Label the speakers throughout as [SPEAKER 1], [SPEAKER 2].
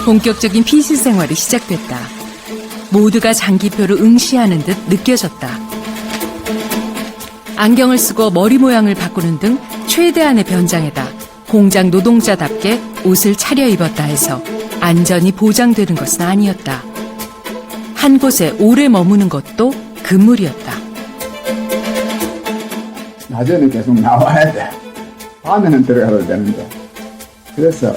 [SPEAKER 1] 본격적인 피실 생활이 시작됐다. 모두가 장기표를 응시하는 듯 느껴졌다. 안경을 쓰고 머리 모양을 바꾸는 등 최대한의 변장에다 공장 노동자답게 옷을 차려입었다 해서 안전이 보장되는 것은 아니었다. 한 곳에 오래 머무는 것도 금물이었다.
[SPEAKER 2] 낮에는 계속 나와야 돼. 밤에는 들어가도 되는데. 그래서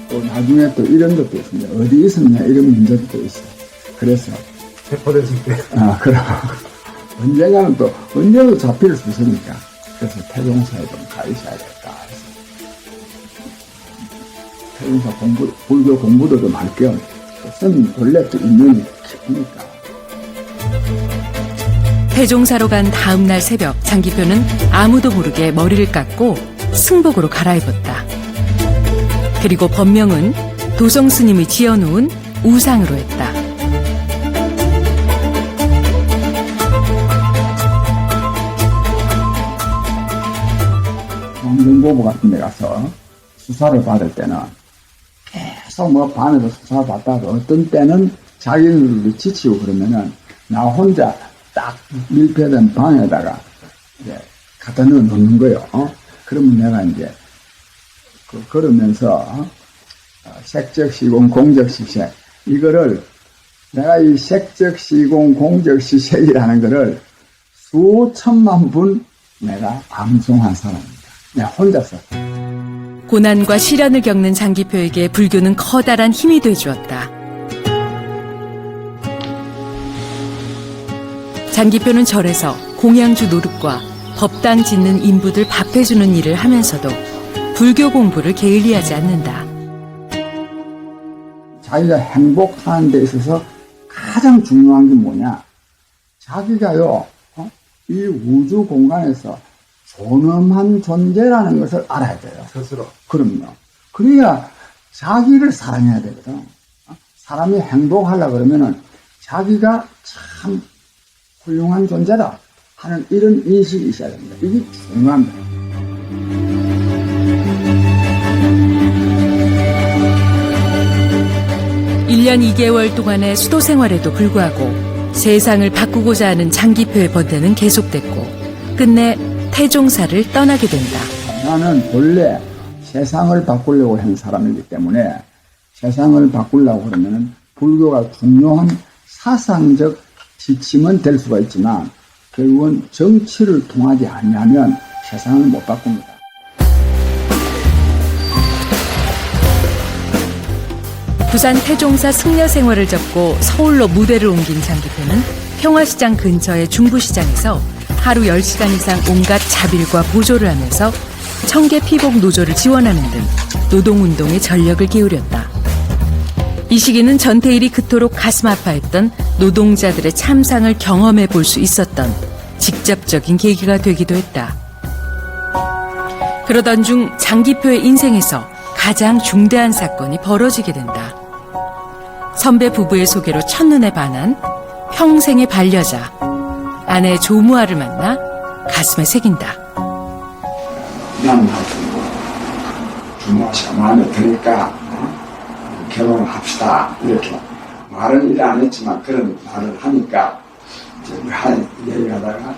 [SPEAKER 2] 또 나중에 또 이런 것도 있습니다. 어디 있었냐 이런 문제도 있어. 그래서
[SPEAKER 3] 체포됐을 때.
[SPEAKER 2] 그럼 언젠가는 또 언제도 잡힐 수 있으니까. 그래서 태종사에 좀 가 있어야겠다 해서 태종사 불교 공부도 좀 할 겸 스님 원래 또 인연이 깊으니까.
[SPEAKER 1] 태종사로 간 다음 날 새벽 장기표는 아무도 모르게 머리를 깎고 승복으로 갈아입었다. 그리고 법명은 도성 스님이 지어놓은 우상으로 했다.
[SPEAKER 2] 중앙정보부 같은 데 가서 수사를 받을 때는 계속 뭐 밤에도 수사를 받다가 어떤 때는 자기들도 지치고 그러면은 나 혼자 딱 밀폐된 방에다가 이제 갖다 넣는 거예요. 그러면 내가 이제 그러면서 색적시공 공적시색 이거를 내가 이 색적시공 공적시색이라는 거를 수천만 분 내가 암송한 사람입니다. 내가 혼자서.
[SPEAKER 1] 고난과 시련을 겪는 장기표에게 불교는 커다란 힘이 돼주었다. 장기표는 절에서 공양주 노릇과 법당 짓는 인부들 밥해주는 일을 하면서도 불교 공부를 게을리하지 않는다.
[SPEAKER 2] 자기가 행복하는 데 있어서 가장 중요한 게 뭐냐? 자기가요, 이 우주 공간에서 존엄한 존재라는 것을 알아야 돼요.
[SPEAKER 3] 스스로.
[SPEAKER 2] 그럼요. 그래야 자기를 사랑해야 되거든. 사람이 행복하려고 그러면은 자기가 참 훌륭한 존재다 하는 이런 인식이 있어야 됩니다. 이게 중요합니다.
[SPEAKER 1] 일 년 2개월 동안의 수도 생활에도 불구하고 세상을 바꾸고자 하는 장기표의 번뇌는 계속됐고 끝내 태종사를 떠나게 된다.
[SPEAKER 2] 나는 원래 세상을 바꾸려고 하는 사람이기 때문에 세상을 바꾸려고 그러면 불교가 중요한 사상적 지침은 될 수가 있지만 결국은 정치를 통하지 않으면 세상을 못 바꿉니다.
[SPEAKER 1] 부산 태종사 승려 생활을 접고 서울로 무대를 옮긴 장기표는 평화시장 근처의 중부시장에서 하루 10시간 이상 온갖 자빌과 보조를 하면서 청계 피복 노조를 지원하는 등 노동운동에 전력을 기울였다. 이 시기는 전태일이 그토록 가슴 아파했던 노동자들의 참상을 경험해 볼 수 있었던 직접적인 계기가 되기도 했다. 그러던 중 장기표의 인생에서 가장 중대한 사건이 벌어지게 된다. 선배 부부의 소개로 첫눈에 반한 평생의 반려자 아내 조무아를 만나 가슴에 새긴다.
[SPEAKER 2] 남하고 조무아 씨가 마음에 드니까 결혼을 합시다 이렇게 말은 일 안 했지만 그런 말을 하니까 이제 우리 한 얘기하다가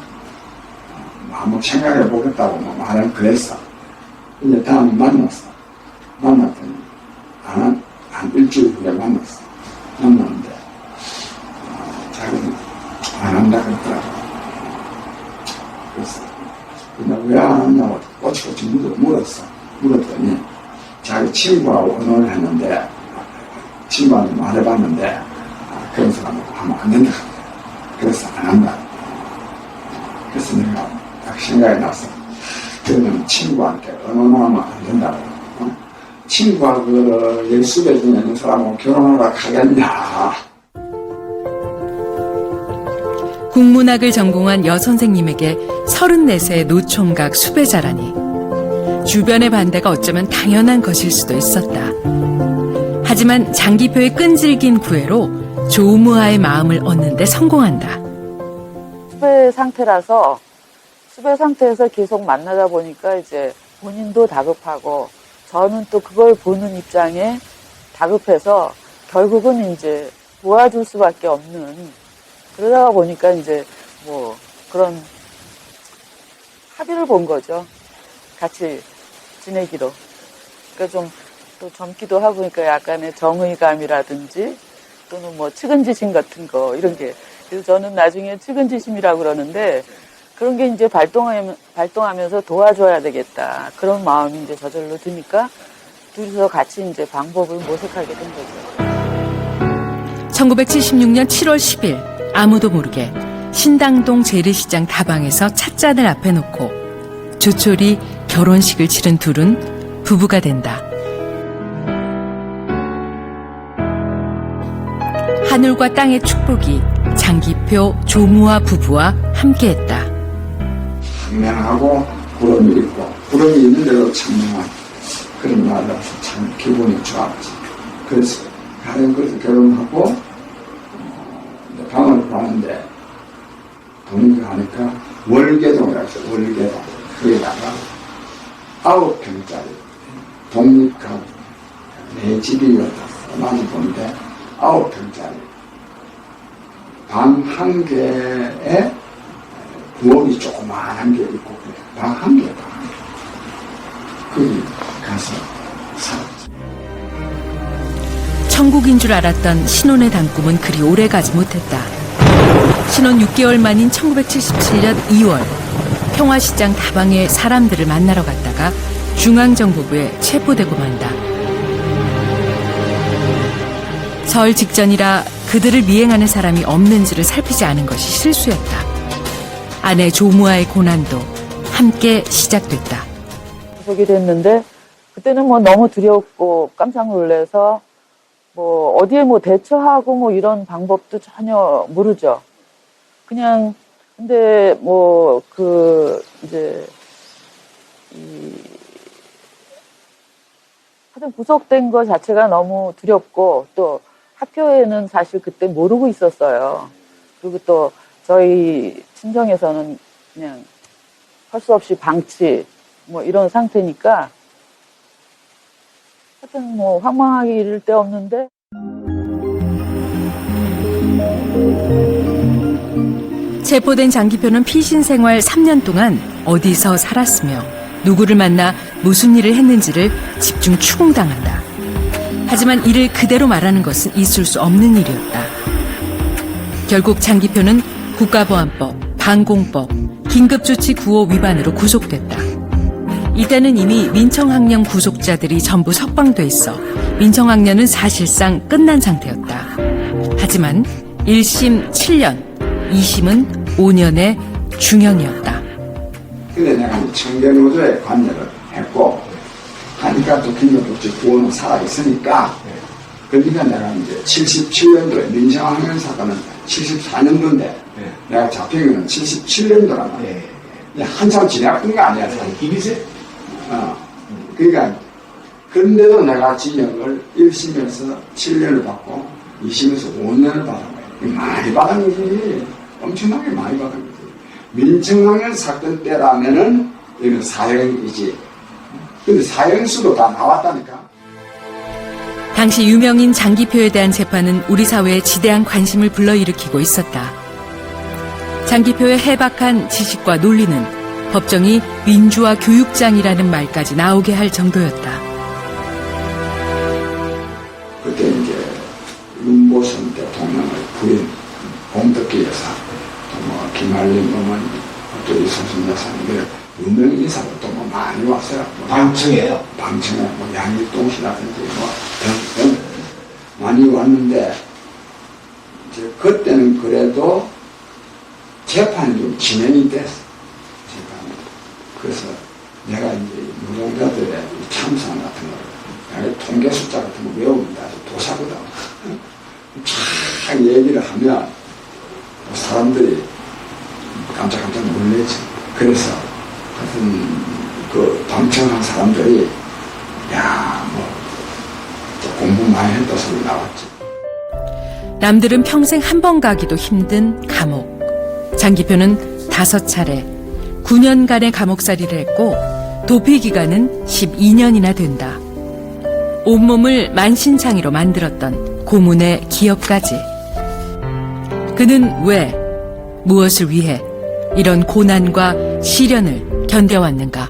[SPEAKER 2] 한번 생각해 보겠다고 말은 그랬어. 이제 다음에 만났어. 만났더니 한 일주일 후에 만났어. 만났는데 자기는 안 한다 그랬더라고. 그래서 근데 왜 안 한다고 꼬치꼬치 물었더니 자기 친구하고 의논을 했는데 친구한테 말해봤는데 그런 사람하고 하면 안 된다. 그래서 안 한다. 그래서 내가 딱 생각이 났어. 그러면 친구한테 의논하면 안 된다고. 친구가 그 예수에 있는 사람하고 결혼하러 가겠냐.
[SPEAKER 1] 국문학을 전공한 여선생님에게 34세의 노총각 수배자라니 주변의 반대가 어쩌면 당연한 것일 수도 있었다. 하지만 장기표의 끈질긴 구애로 조무아의 마음을 얻는 데 성공한다.
[SPEAKER 4] 수배 상태에서 계속 만나다 보니까 이제 본인도 다급하고 저는 또 그걸 보는 입장에 다급해서 결국은 이제 도와줄 수밖에 없는, 그러다가 보니까 이제 뭐 그런 합의를 본 거죠. 같이 지내기로. 그러니까 좀 또 젊기도 하고 그러니까 약간의 정의감이라든지 또는 뭐 측은지심 같은 거 이런 게. 그래서 저는 나중에 측은지심이라고 그러는데 그런 게 이제 발동하면서 도와줘야 되겠다. 그런 마음이 이제 저절로 드니까 둘이서 같이 이제 방법을 모색하게 된 거죠.
[SPEAKER 1] 1976년 7월 10일 아무도 모르게 신당동 재래시장 다방에서 찻잔을 앞에 놓고 조촐히 결혼식을 치른 둘은 부부가 된다. 하늘과 땅의 축복이 장기표 조무아 부부와 함께했다.
[SPEAKER 2] 청명하고 구름이 있고 구름이 있는데도 청명한 그런 말이라서 참 기분이 좋았지. 그래서 가는 것을 결혼하고 방을 가는데 돈이 가니까 월계동이라고 해서 월계동 거기다가 9평짜리 독립가구 내 집이었다. 많이 보는데 9평짜리 방 한 개에 부엌이 조그마한 게 있고 방 한 개, 거기 가서 살았지.
[SPEAKER 1] 천국인 줄 알았던 신혼의 단꿈은 그리 오래 가지 못했다. 신혼 6개월 만인 1977년 2월 평화시장 다방에 사람들을 만나러 갔다가 중앙정보부에 체포되고 만다. 설 직전이라 그들을 미행하는 사람이 없는지를 살피지 않은 것이 실수였다. 아내 조무아의 고난도 함께 시작됐다.
[SPEAKER 4] 보게 됐는데 그때는 뭐 너무 두렵고 깜짝 놀라서 뭐 어디에 뭐 대처하고 뭐 이런 방법도 전혀 모르죠. 그냥 근데 뭐 이제 하여튼 구속된 것 자체가 너무 두렵고 또 학교에는 사실 그때 모르고 있었어요. 그리고 또 저희 친정에서는 그냥 할 수 없이 방치 뭐 이런 상태니까 하여튼 뭐 황망하게 이를 데 없는데.
[SPEAKER 1] 체포된 장기표는 피신 생활 3년 동안 어디서 살았으며 누구를 만나 무슨 일을 했는지를 집중 추궁당한다. 하지만 이를 그대로 말하는 것은 있을 수 없는 일이었다. 결국 장기표는 국가보안법, 방공법, 긴급조치 구호 위반으로 구속됐다. 이때는 이미 민청학령 구속자들이 전부 석방돼 있어 민청학년은 사실상 끝난 상태였다. 하지만 1심 7년, 2심은 5년의 중형이었다.
[SPEAKER 2] 근데 내가 청계노조에 관여를 했고 하니까 또 긴급조치 구호는 살아있으니까 그러니까 내가 이제 77년도에 민청학령 사건은 74년도인데 내가 잡힌 거는 77년도란 말이야. 한참 지나간 거 아니야, 사실.
[SPEAKER 3] 이비세?
[SPEAKER 2] 그러니까, 그런데도 내가 징역을 1심에서 7년을 받고 2심에서 5년을 받은 거야. 많이 받은 거지. 엄청나게 많이 받은 거지. 민청학년 사건 때라면은 이건 사형이지. 근데 사형수도 다 나왔다니까.
[SPEAKER 1] 당시 유명인 장기표에 대한 재판은 우리 사회에 지대한 관심을 불러일으키고 있었다. 장기표의 해박한 지식과 논리는 법정이 민주화 교육장이라는 말까지 나오게 할 정도였다.
[SPEAKER 2] 그때 이제 윤보선 대통령의 부인 봉덕기 여사, 또 뭐 김한림 어머니, 또 이순신 여사님, 유명 인사도 또 뭐 많이 왔어요.
[SPEAKER 3] 방청이에요?
[SPEAKER 2] 방청에 뭐 양일동 씨라든지 뭐 등 많이 왔는데 이제 그때는 그래도 재판이 좀 진행이 됐어. 그래서 내가 이제 노동자들의 참상 같은 거, 통계 숫자 같은 거 외우면 아주 도사거든. 쫙 얘기를 하면 사람들이 깜짝깜짝 놀래지. 그래서 하여튼 그 방청한 사람들이 야, 뭐 공부 많이 했다 소리 나왔지.
[SPEAKER 1] 남들은 평생 한 번 가기도 힘든 감옥. 장기표는 5차례 9년간의 감옥살이를 했고 도피 기간은 12년이나 된다. 온몸을 만신창이로 만들었던 고문의 기업까지. 그는 왜, 무엇을 위해 이런 고난과 시련을 견뎌왔는가?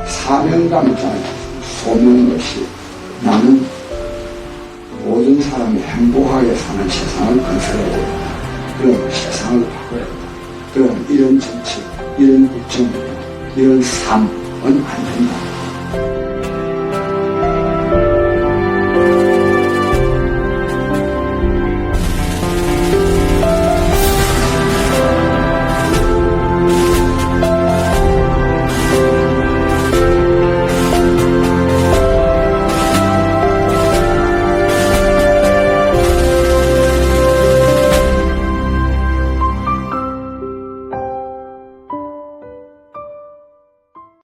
[SPEAKER 2] 사명감 있잖아요. 쏟는 것이 나는 모든 사람이 행복하게 사는 세상을 건설해야 된다. 그런 세상을 바꿔야 된다. 그럼 이런 정치, 이런 국정, 이런 삶은 안 된다.